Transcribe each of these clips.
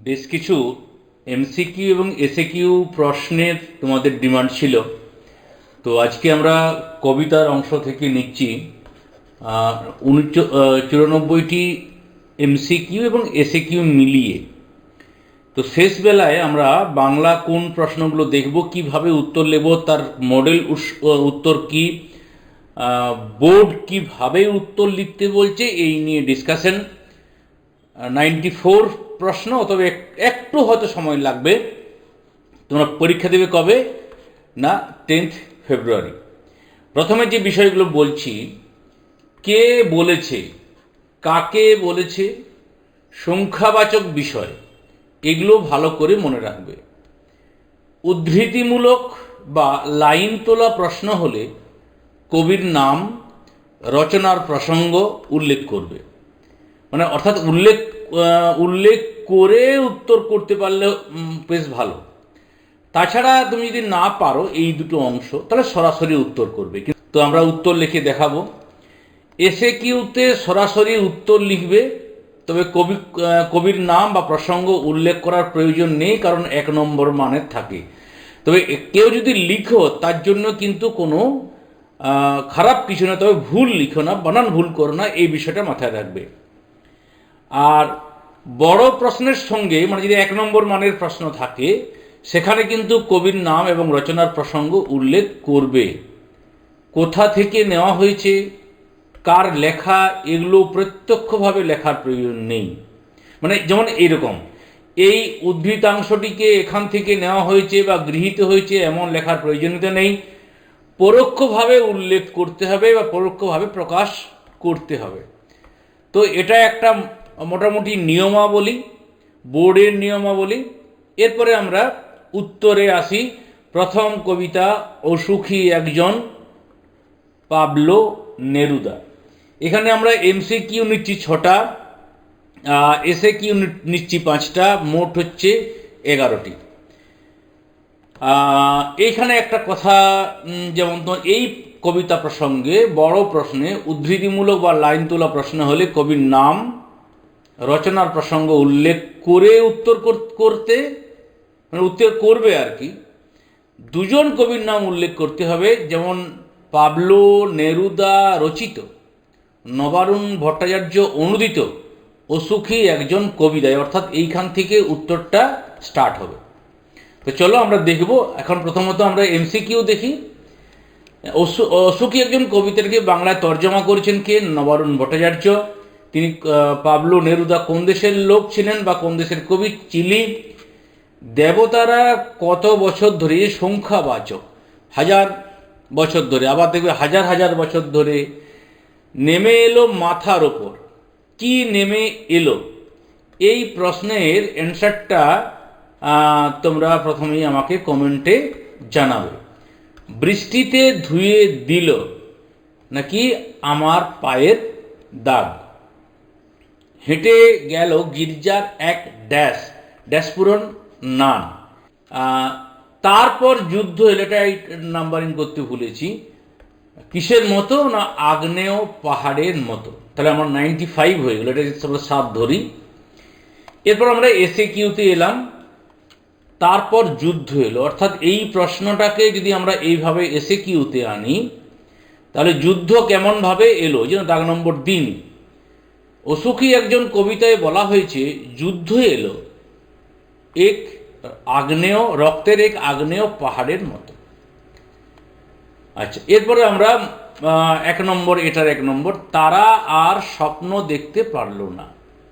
বেশ কিছু এমসিকিউ এবং এসএকিউ প্রশ্নের তোমাদের ডিমান্ড ছিল। তো আজকে আমরা কবিতার অংশ থেকে নিচ্ছি 94টি এমসিকিউ এবং এসএকিউ মিলিয়ে। তো শেষ বেলায় আমরা বাংলা কোন প্রশ্নগুলো দেখব, কিভাবে উত্তর নেব, তার মডেল উত্তর কি, বোর্ড কিভাবে উত্তর লিখতে বলছে, এই নিয়ে ডিসকাশন। 94 প্রশ্ন, অথবা একটু হয়তো সময় লাগবে। তোমরা পরীক্ষা দেবে কবে না? 10th ফেব্রুয়ারি। প্রথমে যে বিষয়গুলো বলছি, কে বলেছে, কাকে বলেছে, সংখ্যাবাচক বিষয়, এগুলো ভালো করে মনে রাখবে। উদ্ধৃতিমূলক বা লাইন তোলা প্রশ্ন হলে কবির নাম, রচনার প্রসঙ্গ উল্লেখ করবে। মানে অর্থাৎ উল্লেখ করে উত্তর করতে পারলে বেশ ভালো। তাছাড়া তুমি যদি না পারো এই দুটো অংশ, তাহলে সরাসরি উত্তর করবে। তো আমরা উত্তর লিখে দেখাবো। এসএকিউতে সরাসরি উত্তর লিখবে, তবে কবির নাম বা প্রসঙ্গ উল্লেখ করার প্রয়োজন নেই, কারণ 1 নম্বর মানের থাকে। তবে কেউ যদি লিখো, তার জন্য কিন্তু কোনো খারাপ কিছু না, তবে ভুল লিখো না, বানান ভুল করো না, এই বিষয়টা মাথায় রাখবে। আর বড় প্রশ্নের সঙ্গে, মানে যদি 1 নম্বর মানের প্রশ্ন থাকে, সেখানে কিন্তু কবির নাম এবং রচনার প্রসঙ্গ উল্লেখ করবে। কোথা থেকে নেওয়া হয়েছে, কার লেখা, এগুলো প্রত্যক্ষভাবে লেখার প্রয়োজন নেই। মানে যেমন এইরকম, এই উদ্ধৃতাংশটিকে এখান থেকে নেওয়া হয়েছে বা গৃহীত হয়েছে, এমন লেখার প্রয়োজনীয়তা নেই। পরোক্ষভাবে উল্লেখ করতে হবে বা পরোক্ষভাবে প্রকাশ করতে হবে। তো এটা একটা মোটামুটি নিয়মাবলী, বোর্ডের নিয়মাবলী। এরপরে আমরা উত্তরে আসি। প্রথম কবিতা, অসুখী একজন, পাবলো নেরুদা। এখানে আমরা এমসিকিউ নিচ্ছি 6টা, এসএকিউ নিচ্ছি 5টা, মোট হচ্ছে 11টি। এইখানে একটা কথা, যেমন তো এই কবিতা প্রসঙ্গে বড় প্রশ্নে উদ্ধৃতিমূলক বা লাইন তোলা প্রশ্ন হলে কবির নাম, রচনার প্রসঙ্গ উল্লেখ করে উত্তর করতে, মানে উত্তর করবে আর কি। 2জন কবির নাম উল্লেখ করতে হবে, যেমন পাবলো নেরুদা রচিত, নবারুণ ভট্টাচার্য অনুদিত অসুখী একজন কবিতায়। অর্থাৎ এইখান থেকে উত্তরটা স্টার্ট হবে। তো চলো আমরা দেখব। এখন প্রথমত আমরা এমসিকিউ দেখি। অসুখী একজন কবিতাকে বাংলায় তর্জমা করেছেন কে? নবারুণ ভট্টাচার্য। তিনি পাবলো নেরুদা কোন দেশের লোক ছিলেন বা কোন দেশের কবি? চিলি। দেবতারা কত বছর ধরে, সংখ্যাবাচক, 1000 বছর ধরে, আবার দেখবে হাজার হাজার বছর ধরে নেমে এলো মাথার ওপর। কি নেমে এলো? এই প্রশ্নের অ্যান্সারটা তোমরা প্রথমেই আমাকে কমেন্টে জানাবে। বৃষ্টিতে ধুয়ে দিল নাকি আমার পায়ের দাগ? হেঁটে গেল গির্জার এক ড্যাশ, ড্যাশ পূরণ নান। তারপর যুদ্ধ এলো, এটা নাম্বারিং করতে ভুলেছি। কিসের মতো? না আগ্নেয় পাহাড়ের মতো। তাহলে আমার 95 হয়ে গেল, এটা আমরা 7 ধরি। এরপর আমরা এসএকিউতে এলাম। তারপর যুদ্ধ এলো, অর্থাৎ এই প্রশ্নটাকে যদি আমরা এইভাবে এসএকিউতে আনি, তাহলে যুদ্ধ কেমনভাবে এলো, যেন দাগ নম্বর দিন। অসুখী একজন কবিতায় বলা হয়েছে যুদ্ধ এলো এক আগ্নেয়, রক্তের এক আগ্নেয় পাহাড়ের মতো। আচ্ছা, এরপরে আমরা 1 নম্বর, এটার 1 নম্বর, তারা আর স্বপ্ন দেখতে পারলো না।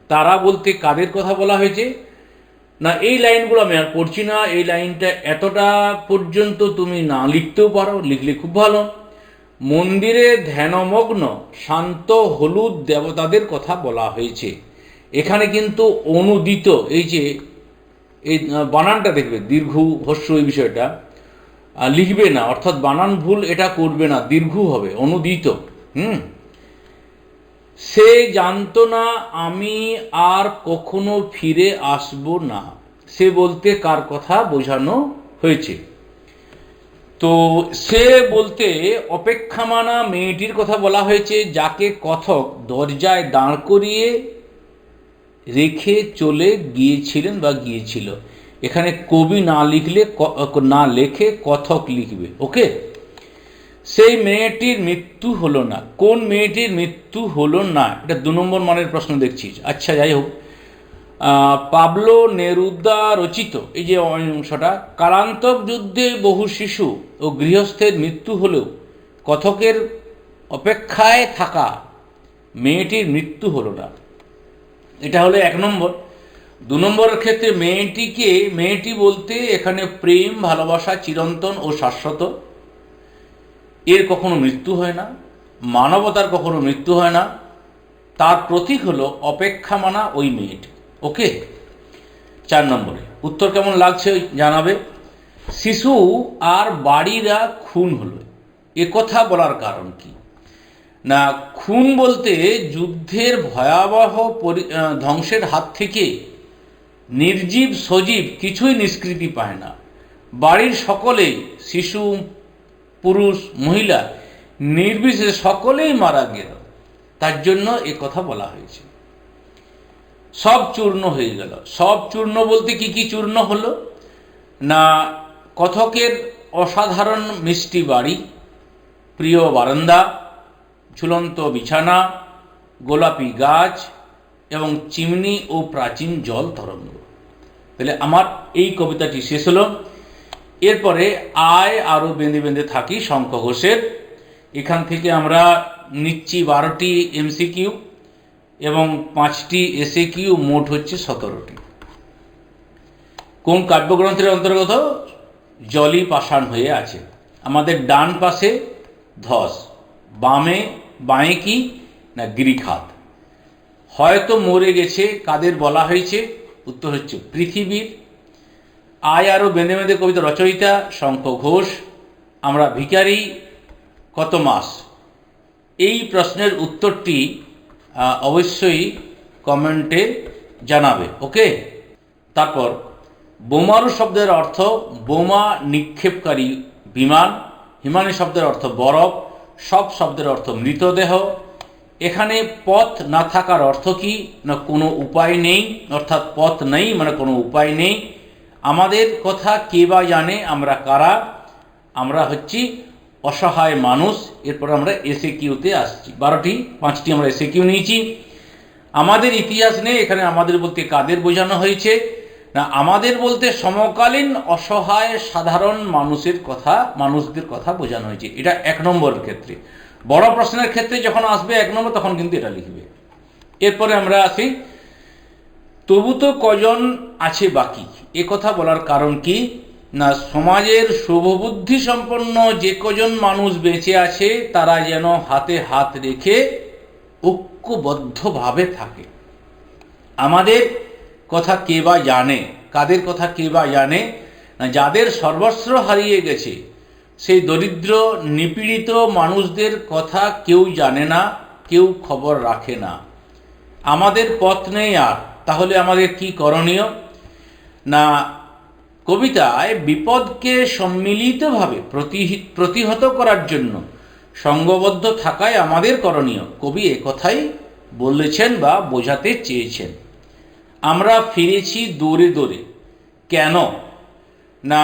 তারা বলতে কাদের কথা বলা হয়েছে? না এই লাইনগুলো আমি আর পড়ছি না। এই লাইনটা এতটা পর্যন্ত তুমি না লিখতেও পারো, লিখলে খুব ভালো। মন্দিরে ধ্যানমগ্ন শান্ত হলুদ দেবতাদের কথা বলা হয়েছে। এখানে কিন্তু অনুদিত, এই যে এই বানানটা দেখবে, দীর্ঘ হস্য, এই বিষয়টা লিখবে না, অর্থাৎ বানান ভুল এটা করবে না, দীর্ঘ হবে, অনুদিত। সে জানতো না আমি আর কখনো ফিরে আসব না। সে বলতে কার কথা বোঝানো হয়েছে? তো সে বলতে অপেক্ষামানা মেয়েটির কথা বলা হয়েছে, যাকে কথক দরজায় দাঁড় করিয়ে রেখে চলে গিয়েছিলেন বা গিয়েছিল। এখানে কবি না লিখলে না লেখে কথক লিখবে। ওকে, সেই মেয়েটির মৃত্যু হলো না। কোন মেয়েটির মৃত্যু হলো না, এটা 2 নম্বর মানের প্রশ্ন দেখছিস। আচ্ছা, যাই হোক, পাবলো নেরুদা রচিত এই যে অংশটা, কালান্তক যুদ্ধে বহু শিশু ও গৃহস্থের মৃত্যু হলেও কথকের অপেক্ষায় থাকা মেয়েটির মৃত্যু হলো না, এটা হলো 1 নম্বর। 2 নম্বরের ক্ষেত্রে মেয়েটি বলতে এখানে প্রেম, ভালোবাসা চিরন্তন ও শাশ্বত, এর কখনো মৃত্যু হয় না। মানবতার কখনো মৃত্যু হয় না, তার প্রতীক হলো অপেক্ষা মানা ওই মেয়েটি। ওকে, 4 নম্বরে উত্তর কেমন লাগছে জানাবে। শিশু আর বাড়িরা খুন হলো, এ কথা বলার কারণ কি না, খুন বলতে যুদ্ধের ভয়াবহ ধ্বংসের হাত থেকে নির্জীব সজীব কিছুই নিষ্কৃতি পায় না। বাড়ির সকলেই, শিশু, পুরুষ, মহিলা নির্বিশেষে সকলেই মারা গেল, তার জন্য এ কথা বলা হয়েছে। সব চূর্ণ হয়ে গেল। সব চূর্ণ বলতে কি কি চূর্ণ হলো না, কথকের অসাধারণ মিষ্টি বাড়ি, প্রিয় বারান্দা, ঝুলন্ত বিছানা, গোলাপি গাছ এবং চিমনি ও প্রাচীন জল তরঙ্গ। তাহলে আমার এই কবিতাটি শেষ হলো। এরপরে আয় আরও বেঁধে বেঁধে থাকি শঙ্খ ঘোষের। এখান থেকে আমরা নিচ্ছি 12টি এমসিকিউ এবং 5টি এসএকিউ, মোট হচ্ছে 17টি। কোন কাব্যগ্রন্থের অন্তর্গত? জলই পাষাণ হয়ে আছে। আমাদের ডান পাশে ধস, বাঁয়ে কি না গিরিখাত। হয়তো মরে গেছে, কাদের বলা হয়েছে? উত্তর হচ্ছে পৃথিবীর। আয় আরও বেঁধে বেঁধে কবিতা রচয়িতা শঙ্খ ঘোষ। আমরা ভিখারি কত মাস? এই প্রশ্নের উত্তরটি অবশ্যই কমেন্টে জানাবে। ওকে, তারপর বোমারু শব্দের অর্থ বোমা নিক্ষেপকারী বিমান। হিমানি শব্দের অর্থ বরফ। সব শব্দের অর্থ মৃতদেহ। এখানে পথ না থাকার অর্থ কি না কোনো উপায় নেই, অর্থাৎ পথ নেই মানে কোনো উপায় নেই। আমাদের কথা কে বা জানে, আমরা কারা? আমরা হচ্ছি অসহায় মানুষ। এরপর আমরা এসএকিউতে আসছি। 5টি আমরা এসএকিউ নিয়েছি। আমাদের ইতিহাস নেই, এখানে আমাদের বলতে কাদের বোঝানো হয়েছে না, আমাদের বলতে সমকালীন অসহায় সাধারণ মানুষদের কথা বোঝানো হয়েছে। এটা 1 নম্বরের ক্ষেত্রে। বড় প্রশ্নের ক্ষেত্রে যখন আসবে 1 নম্বর, তখন কিন্তু এটা লিখবে। এরপরে আমরা আসি, তবু তো কজন আছে বাকি। এ কথা বলার কারণ কি না, সমাজের শুভবুদ্ধি সম্পন্ন যে কজন মানুষ বেঁচে আছে তারা যেন হাতে হাত রেখে ঐক্যবদ্ধভাবে থাকে। আমাদের কথা কে বা জানে? কাদের কথা কে বা জানে না, যাদের সর্বস্ব হারিয়ে গেছে, সেই দরিদ্র নিপীড়িত মানুষদের কথা কেউ জানে না, কেউ খবর রাখে না। আমাদের পথ নেই আর, তাহলে আমাদের কি করণীয় না, কবিতায় বিপদকে সম্মিলিতভাবে প্রতিহত করার জন্য সঙ্গবদ্ধ থাকাই আমাদের করণীয়। কবি একথাই বলেছেন বা বোঝাতে চেয়েছেন। আমরা ফিরেছি দৌড়ে দৌড়ে। কেন না,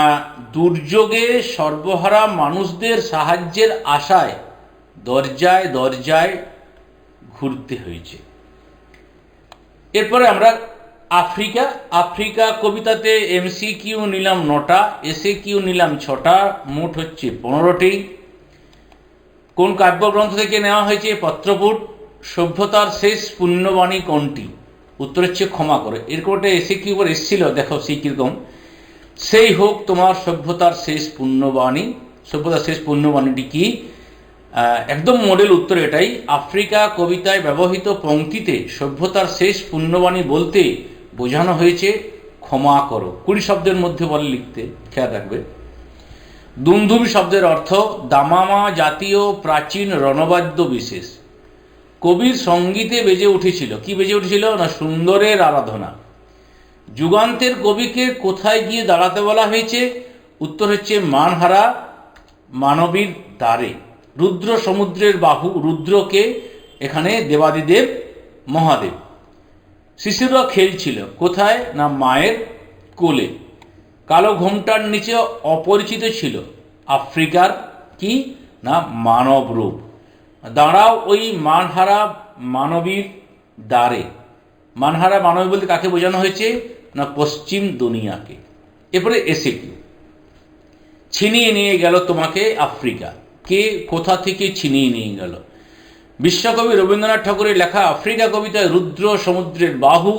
দুর্যোগে সর্বহারা মানুষদের সাহায্যের আশায় দরজায় দরজায় ঘুরতে হয়েছে। এরপরে আমরা আফ্রিকা কবিতাতে এমসিকিউ নিলাম 9টা, এসএকিউ নিলাম 6টা, মোট হচ্ছে 15টি। কোন কাব্যগ্রন্থ থেকে নেওয়া হয়েছে? পত্রপুট। সভ্যতার শেষ পুণ্যবাণী কোনটি? উত্তর হচ্ছে ক্ষমা করে। এরকম একটা এসএকিউ করে এসেছিল, দেখো সেই কীরকম। সেই হোক তোমার সভ্যতার শেষ পুণ্যবাণী। সভ্যতার শেষ পুণ্যবাণীটি কি? একদম মডেল উত্তর এটাই। আফ্রিকা কবিতায় ব্যবহৃত পংক্তিতে সভ্যতার শেষ পুণ্যবাণী বলতে বোঝানো হয়েছে ক্ষমা করো। 20 শব্দের মধ্যে বলে লিখতে, খেয়াল রাখবে। দুমদুমি শব্দের অর্থ দামামা জাতীয় প্রাচীন রণবাদ্য বিশেষ। কবির সঙ্গীতে বেজে উঠেছিল, কি বেজে উঠেছিল না, সুন্দরের আরাধনা। যুগান্তের কবিকে কোথায় গিয়ে দাঁড়াতে বলা হয়েছে? উত্তর হচ্ছে মানহারা মানবীর দ্বারে। রুদ্র সমুদ্রের বাহু, রুদ্রকে এখানে দেবাদিদেব মহাদেব। শিশুরা খেলছিল কোথায়? না মায়ের কোলে। কালো ঘোমটার নিচে অপরিচিত ছিল আফ্রিকার কি? না মানব রূপ। দাঁড়াও ওই মানহারা মানবীর দ্বারে। মানহারা মানবী বলতে কাকে বোঝানো হয়েছে? না পশ্চিম দুনিয়াকে। এরপরে এসে কি ছিনিয়ে নিয়ে গেল তোমাকে আফ্রিকা। কে কোথা থেকে ছিনিয়ে নিয়ে গেল? বিশ্বকবি রবীন্দ্রনাথ ঠাকুরের লেখা আফ্রিকা কবিতায় রুদ্র সমুদ্রের বাহু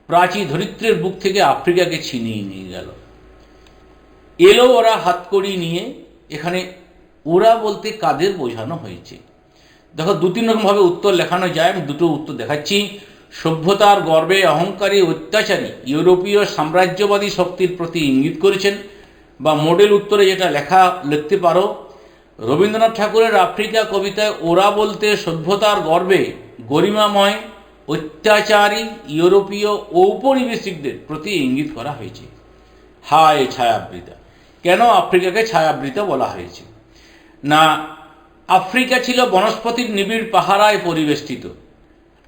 প্রাচী ধরিত্রের বুক থেকে আফ্রিকাকে ছিনিয়ে নিয়ে গেল। এলো ওরা হাতকড়ি নিয়ে। এখানে ওরা বলতে কাদের বোঝানো হয়েছে? দেখো, দু তিন রকমভাবে উত্তর লেখানো যায়, আমি দুটো উত্তর দেখাচ্ছি। সভ্যতার গর্বে অহংকারী অত্যাচারী ইউরোপীয় সাম্রাজ্যবাদী শক্তির প্রতি ইঙ্গিত করেছেন। বা মডেল উত্তরে যেটা লিখতে পারো, রবীন্দ্রনাথ ঠাকুরের আফ্রিকা কবিতায় ওরা বলতে সভ্যতার গর্বে গরিমাময় অত্যাচারী ইউরোপীয় ঔপনিবেশিকদের প্রতি ইঙ্গিত করা হয়েছে। হায় ছায়াবৃতা! কেন আফ্রিকাকে ছায়াবৃতা বলা হয়েছে? না, আফ্রিকা ছিল বনস্পতির নিবিড় পাহারায় পরিবেষ্টিত।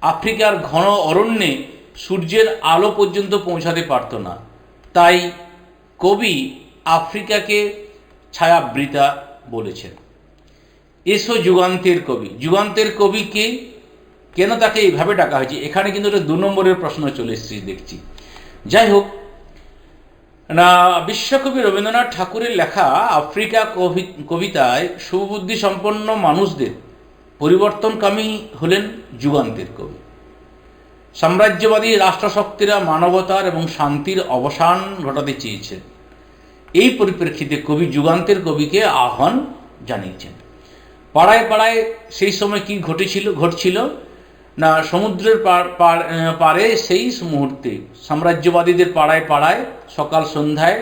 আফ্রিকার ঘন অরণ্যে সূর্যের আলো পর্যন্ত পৌঁছাতে পারত না। তাই কবি আফ্রিকাকে ছায়াবৃতা বলেছেন। এসো যুগান্তের কবি। যুগান্তের কবি কে? কেন তাকে এইভাবে ডাকা হয়েছে? এখানে কিন্তু একটা 2 নম্বরের প্রশ্ন চলে এসেছে দেখছি। যাই হোক, না, বিশ্বকবি রবীন্দ্রনাথ ঠাকুরের লেখা আফ্রিকা কবিতায় সুবুদ্ধি সম্পন্ন মানুষদের পরিবর্তনকামী হলেন যুগান্তের কবি। সাম্রাজ্যবাদী রাষ্ট্রশক্তিরা মানবতার এবং শান্তির অবসান ঘটাতে চেয়েছেন। এই পরিপ্রেক্ষিতে কবি যুগান্তের কবিকে আহ্বান জানিয়েছেন। পাড়ায় পাড়ায় সেই সময় কি ঘটছিল না, সমুদ্রের পাড়ে সেই মুহূর্তে সাম্রাজ্যবাদীদের পাড়ায় পাড়ায় সকাল সন্ধ্যায়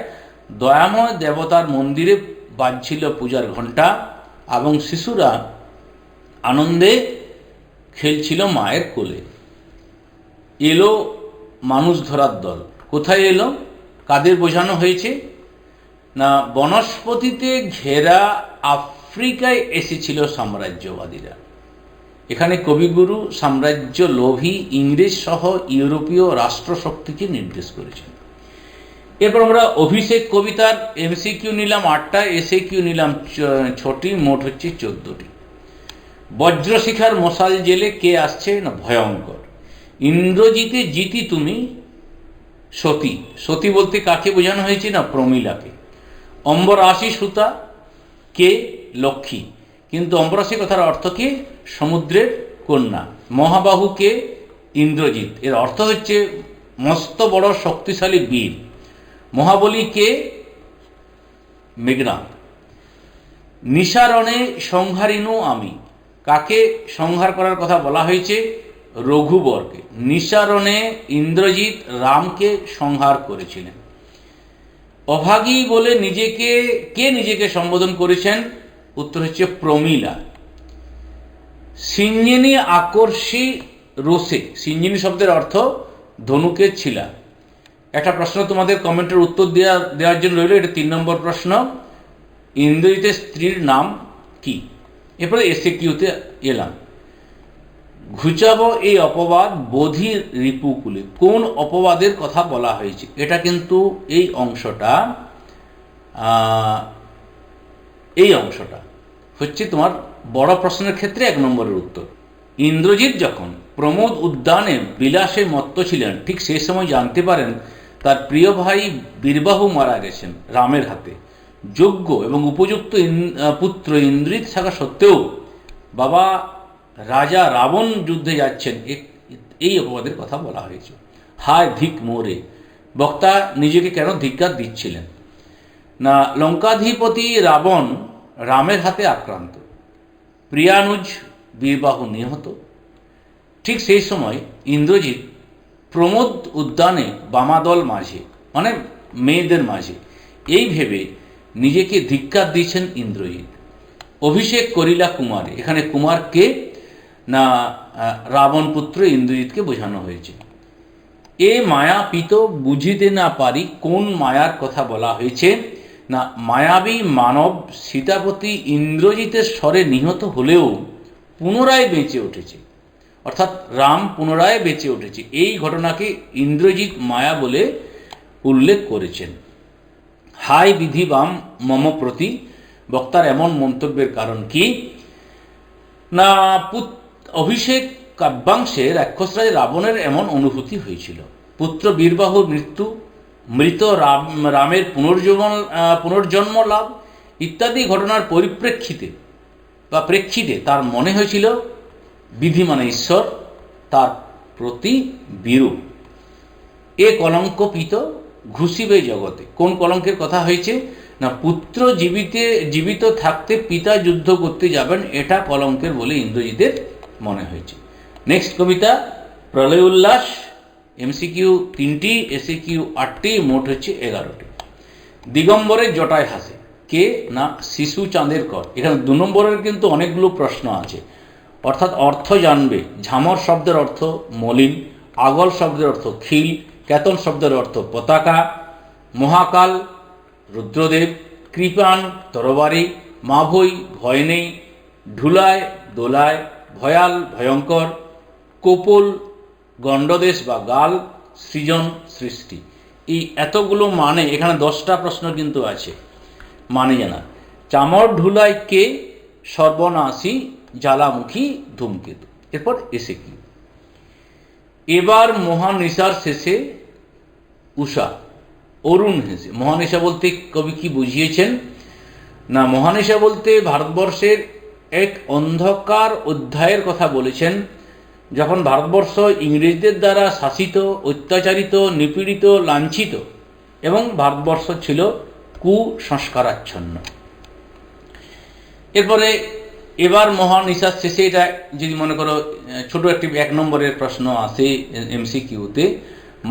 দয়াময় দেবতার মন্দিরে বাজছিল পূজার ঘণ্টা এবং শিশুরা আনন্দে খেলছিল মায়ের কোলে। এলো মানুষ ধরার দল। কোথায় এলো? কাদের বোঝানো হয়েছে? না, বনস্পতিতে ঘেরা আফ্রিকায় এসেছিল সাম্রাজ্যবাদীরা। এখানে কবিগুরু সাম্রাজ্য লোভী ইংরেজ সহ ইউরোপীয় রাষ্ট্রশক্তিকে নির্দেশ করেছেন। এরপর আমরা অভিষেক কবিতার এমসিকিউ নিলাম 8টা, এসএকিউ নিলাম 6টি, মোট হচ্ছে 14টি। বজ্রশিখার মশাল জেলে কে আসছে? না ভয়ঙ্কর। ইন্দ্রজিতে জিতি তুমি সতী। সতী বলতে কাকে বোঝানো হয়েছে? না প্রমীলাকে। অম্বরাশি সুতা কে? লক্ষ্মী। কিন্তু অম্বরাশি কথার অর্থ কি? সমুদ্রের কন্যা। মহাবাহু কে? ইন্দ্রজিৎ। এর অর্থ হচ্ছে মস্ত বড় শক্তিশালী বীর। মহাবলী কে? মেঘনাথ। নিসারণে সংহারিনু আমি। কাকে সংহার করার কথা বলা হয়েছে? রঘুবরকে। নিসারণে ইন্দ্রজিৎ রামকে সংহার করেছিলেন। অভাগী বলে নিজেকে সম্বোধন করেছেন? উত্তর হচ্ছে প্রমীলা। সিঞ্জিনী আকর্ষী রোষে। সিঞ্জিনী শব্দের অর্থ ধনুকের ছিলা। একটা প্রশ্ন তোমাদের কমেন্টের উত্তর দেওয়ার জন্য রইল, এটা 3 নম্বর প্রশ্ন। ইন্দ্রজিতের স্ত্রীর নাম কি? এরপরে এসএকিউতে এলাম। ঘুচাবো এই অপবাদ বোধির রিপুকুলে। কোন অপবাদের কথা বলা হয়েছে? এটা কিন্তু এই অংশটা হচ্ছে তোমার বড় প্রশ্নের ক্ষেত্রে 1 নম্বরের উত্তর। ইন্দ্রজিৎ যখন প্রমোদ উদ্যানে বিলাসে মত্ত ছিলেন, ঠিক সেই সময় জানতে পারেন তার প্রিয় ভাই বীরবাহু মারা গেছেন রামের হাতে। যোগ্য এবং উপযুক্ত পুত্র ইন্দ্রজিৎ থাকা সত্ত্বেও বাবা রাজা রাবণ যুদ্ধে যাচ্ছেন, এই অপবাদের কথা বলা হয়েছে। হায় ধিক মোরে! বক্তা নিজেকে কেন ধিক্কার দিচ্ছিলেন? না, লঙ্কাধিপতি রাবণ রামের হাতে আক্রান্ত, প্রিয়ানুজ বীরবাহু নিহত। ঠিক সেই সময় ইন্দ্রজিৎ প্রমোদ উদ্যানে বামাদল মাঝে, মানে মেয়েদের মাঝে, এই ভেবে নিজেকে ধিক্কার দিয়েছেন ইন্দ্রজিৎ। অভিষেক করিলা কুমারে। এখানে কুমার কে? না রাবণ পুত্র ইন্দ্রজিৎকে বোঝানো হয়েছে। এ মায়া পিত বুঝিতে না পারি। কোন মায়ার কথা বলা হয়েছে? না মায়াবী মানব সীতাপতি ইন্দ্রজিতের স্বরে নিহত হলেও পুনরায় বেঁচে উঠেছে। অর্থাৎ রাম পুনরায় বেঁচে উঠেছে। এই ঘটনাকে ইন্দ্রজিৎ মায়া বলে উল্লেখ করেছেন। হাই বিধি বাম মম প্রতি, বক্তার এমন মন্তব্যের কারণ কি না, অভিষেক কাব্যাংশে রাক্ষসরাজ রাবণের এমন অনুভূতি হয়েছিল। পুত্র বীরবাহুর মৃত্যু, মৃত রামের পুনর্জন্ম লাভ ইত্যাদি ঘটনার প্রেক্ষিতে তার মনে হয়েছিল বিধি মানে ঈশ্বর তার প্রতি বিরূপ। এ কলঙ্কপিত ঘুষিবে জগতে। কোন কলঙ্কের কথা হয়েছে না, পুত্র জীবিত থাকতে পিতা যুদ্ধ করতে যাবেন, এটা কলঙ্কের বলে ইন্দ্রজিতের মনে হয়েছে। নেক্সট কবিতা প্রলয় উল্লাস। এমসিকিউ 3টি, এসিকিউ 8টি, মোট হচ্ছে 11টি। দিগম্বরের জটায় হাসে কে না, শিশু চাঁদের কর। এখানে 2 নম্বরের কিন্তু অনেকগুলো প্রশ্ন আছে, অর্থাৎ অর্থ জানবে। ঝামর শব্দের অর্থ মলিন, আগল শব্দের অর্থ খিল, কেতন শব্দের অর্থ পতাকা, মহাকাল রুদ্রদেব, কৃপান তরবারি, মাভৈ ভয় নেই, ঢুলায় দোলায়, ভয়াল ভয়ঙ্কর, কোপল গণ্ডদেশ বা গাল, সৃজন সৃষ্টি। এই এতগুলো মানে, এখানে 10টা প্রশ্ন কিন্তু আছে মানে জানা। চামর ঢুলায় কে, সর্বনাশী জ্বালামুখী ধূমকেতু। এরপর এসে কি, এবার মহানিশার শেষে উষা অরুণ হেসে। মহানিশা বলতে কবি কি বুঝিয়েছেন না, মহানিশা বলতে ভারতবর্ষের এক অন্ধকার অধ্যায়ের কথা বলেছেন, যখন ভারতবর্ষ ইংরেজদের দ্বারা শাসিত, অত্যাচারিত, নিপীড়িত, লাঞ্ছিত এবং ভারতবর্ষ ছিল কুসংস্কারাচ্ছন্ন। এরপরে এবার মহানিশার শেষে, এটা যদি মনে করো ছোট একটি 1 নম্বরের প্রশ্ন আসে এমসিকিউতে,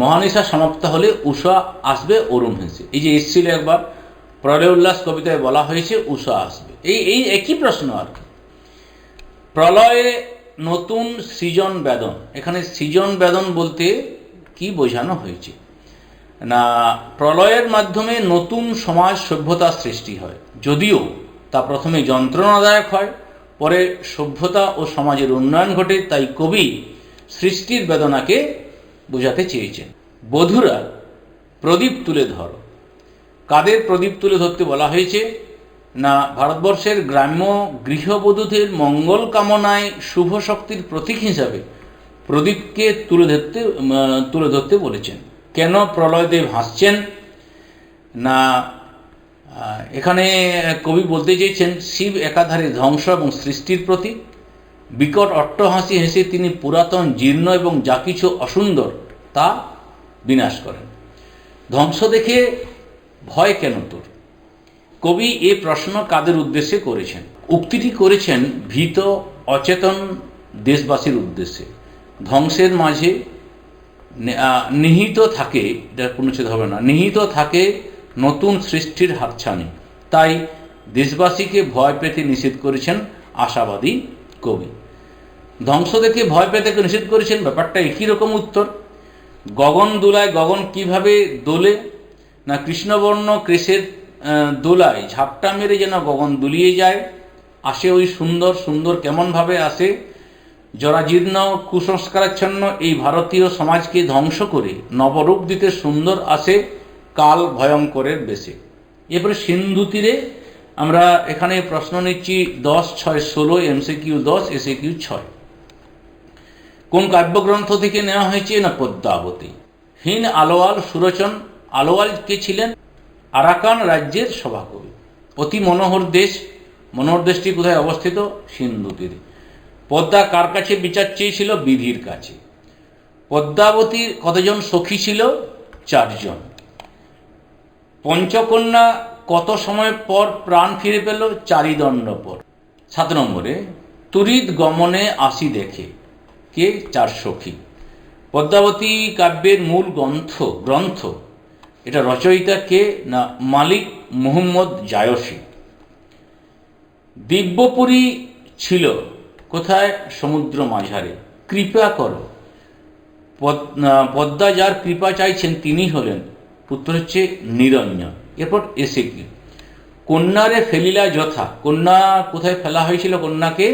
মহানিশা সমাপ্ত হলে উষা আসবে অরুণ হেসে। এই যে এসেছিল একবার প্রলয় উল্লাস কবিতায় বলা হয়েছে উষা আসবে, এই একই প্রশ্ন আর কি। প্রলয়ে নতুন সৃজন বেদন। এখানে সৃজন বেদন বলতে কি বোঝানো হয়েছে না, প্রলয়ের মাধ্যমে নতুন সমাজ সভ্যতার সৃষ্টি হয়, যদিও তা প্রথমে যন্ত্রণাদায়ক হয়, পরে সভ্যতা ও সমাজের উন্নয়ন ঘটে। তাই কবি সৃষ্টির বেদনাকে বোঝাতে চেয়েছেন। বধুরা প্রদীপ তুলে ধর। কাদের প্রদীপ তুলে ধরতে বলা হয়েছে না, ভারতবর্ষের গ্রাম্য গৃহবধূদের মঙ্গল কামনায় শুভ শক্তির প্রতীক হিসাবে প্রদীপকে তুলে ধরতে বলেছেন। কেন প্রলয়দেব হাসছেন না, এখানে কবি বলতে চেয়েছেন শিব একাধারে ধ্বংস এবং সৃষ্টির প্রতীক। বিকট অট্টহাসি হেসে তিনি পুরাতন জীর্ণ এবং যা কিছু অসুন্দর তা বিনাশ করেন। ধ্বংস দেখে ভয় কেন তোর? কবি এ প্রশ্ন কাদের উদ্দেশ্যে করেছেন? উক্তিটি করেছেন ভীত অচেতন দেশবাসীর উদ্দেশ্যে। ধ্বংসের মাঝে নিহিত থাকে, এটা পূর্ণচ্ছেদ হবে না, নিহিত থাকে নতুন সৃষ্টির হাতছানি। তাই দেশবাসীকে ভয় পেতে নিষেধ করেছেন আশাবাদী কবি। ধ্বংস দেখে ভয় পেতে নিষেধ করেছেন, ব্যাপারটা একই রকম উত্তর। গগন দোলায়, গগন কিভাবে দোলে না, কৃষ্ণবর্ণ কেশের দোলায় ঝাপটা মেরে যেন গগন দুলিয়ে যায়। আসে ওই সুন্দর, সুন্দর কেমনভাবে আসে? জরাজীর্ণ কুসংস্কারাচ্ছন্ন এই ভারতীয় সমাজকে ধ্বংস করে নবরূপ দিতে সুন্দর আসে কাল ভয়ঙ্করের বেশে। এরপরে সিন্ধু তীরে আমরা এখানে প্রশ্ন নিচ্ছি 10, 6, 16, এমসিকিউ 10, এসিকিউ 6। কোন কাব্যগ্রন্থ থেকে নেওয়া হয়েছে না, পদ্মাবতী। হীন আলোয়াল সুরচন। আলোয়াল কে ছিলেন? আরাকান রাজ্যের সভাকবি। অতি মনোহর দেশ, মনোহর দেশটি কোথায় অবস্থিত? সিন্ধু তীরে। পদ্মা কার কাছে বিচার চেয়েছিল? বিধির কাছে। পদ্মাবতীর কতজন সখী ছিল? 4 জন। পঞ্চকন্যা কত সময় পর প্রাণ ফিরে পেল? 4 দণ্ড পর। 7 নম্বরে তুরিত গমনে আসি দেখে কে? 4 সখী। পদ্মাবতী কাব্যের মূল গ্রন্থ এটা রচয়িতা কে না, মালিক মুহাম্মদ জায়সী। দিব্যপুরী ছিল কোথায়? সমুদ্র মাঝারে। কৃপা করো। পদ্মা যার কৃপা চাইছেন তিনি হলেন, উত্তর হচ্ছে নিরঞ্জন। এরপর এসে কি, কন্যারে ফেলিলা যথা। কন্যা কোথায় ফেলা হয়েছিল? কন্যাকে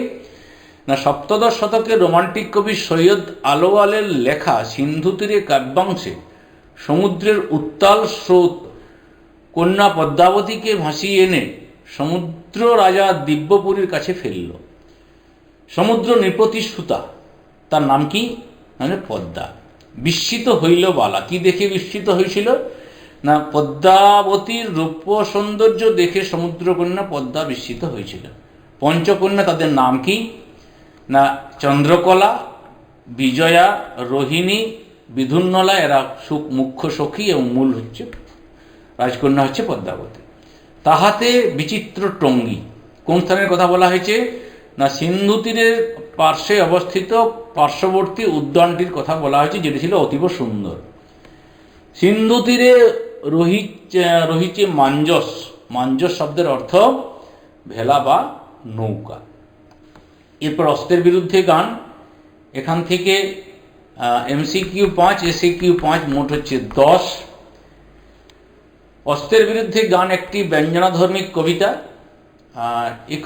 না সপ্তদশ শতকের রোমান্টিক কবি সৈয়দ আলওয়ালের লেখা সিন্ধু তীরে কাব্যাংশে সমুদ্রের উত্তাল স্রোত কন্যা পদ্মাবতীকে ভাসিয়ে এনে সমুদ্র রাজা দিব্যপুরীর কাছে ফেলল। সমুদ্র নৃপতি সুতা, তার নাম কি? মানে পদ্মা। বিস্মিত হইল বালা। কি দেখে বিস্মিত হয়েছিল? না পদ্মাবতীর রূপ সৌন্দর্য দেখে সমুদ্রকন্যা পদ্মা বিস্মিত হয়েছিল। পঞ্চকন্যা তাদের নাম কি? না চন্দ্রকলা, বিজয়া, রোহিণী, বিধুন্নলা, এরা মুখ্য সখী এবং মূল হচ্ছে রাজকন্যা হচ্ছে পদ্মাবতী। তাহাতে বিচিত্র টঙ্গী, কোন স্থানের কথা বলা হয়েছে? না সিন্ধু তীরের পার্শ্বে অবস্থিত পার্শ্ববর্তী উদ্যানটির কথা বলা হয়েছে, যেটি ছিল অতীব সুন্দর। সিন্ধু তীরে রহিছে মাঞ্জস। মাঞ্জস শব্দের অর্থ ভেলা বা নৌকা। এরপর অস্ত্রের বিরুদ্ধে গান, এখান থেকে MCQ 5, SAQ 5, মোট হচ্ছে 10। অস্ত্রের বিরুদ্ধে গান একটি ব্যঞ্জনাধর্মিক কবিতা। এই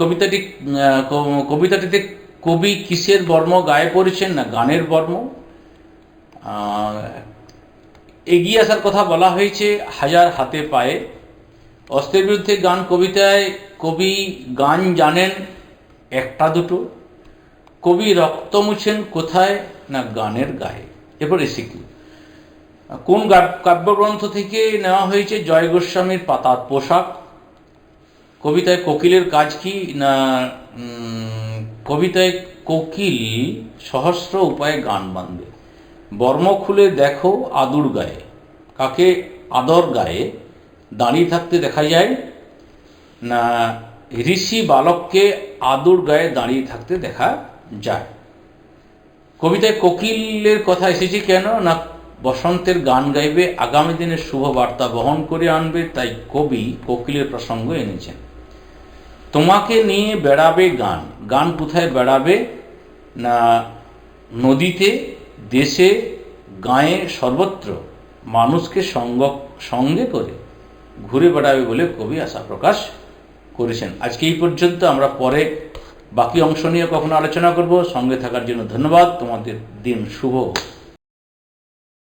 কবিতাটিতে কবি কিসের বর্ম গায়ে পড়েছেন? না গানের বর্ম। এগিয়ে আসার কথা বলা হয়েছে হাজার হাতে পায়ে। অস্ত্রের বিরুদ্ধে গান কবিতায় কবি গান জানেন একটা দুটো। কবি রক্ত মুছেন কোথায়? না গানের গায়ে। এরপর এসিকি, কোন কাব্যগ্রন্থ থেকে নেওয়া হয়েছে জয় গোস্বামীর পাতার পোশাক? কবিতায় কোকিলের কাজ কি? না কবিতায় কোকিল সহস্র উপায়ে গান বাঁধবে। বর্ম খুলে দেখো আদুর গায়ে, কাকে আদর গায়ে দাঁড়িয়ে থাকতে দেখা যায়? না ঋষি বালককে আদুর গায়ে দাঁড়িয়ে থাকতে দেখা যায়। কবিতায় কোকিলের কথা এসেছে কেন? না বসন্তের গান গাইবে, আগামী দিনের শুভ বার্তা বহন করে আনবে, তাই কবি কোকিলের প্রসঙ্গ এনেছেন। তোমাকে নিয়ে বেড়াবে গান। গান কোথায় বেড়াবে? না নদীতে, দেশে, গাঁয়ে, সর্বত্র মানুষকে সঙ্গে করে ঘুরে বেড়াবে বলে কবি আশা প্রকাশ করেছেন। আজকে এই পর্যন্ত। আমরা পরে বাকি অংশ নিয়ে কখনো আলোচনা করব। সঙ্গে থাকার জন্য ধন্যবাদ। তোমাদের দিন শুভ হোক।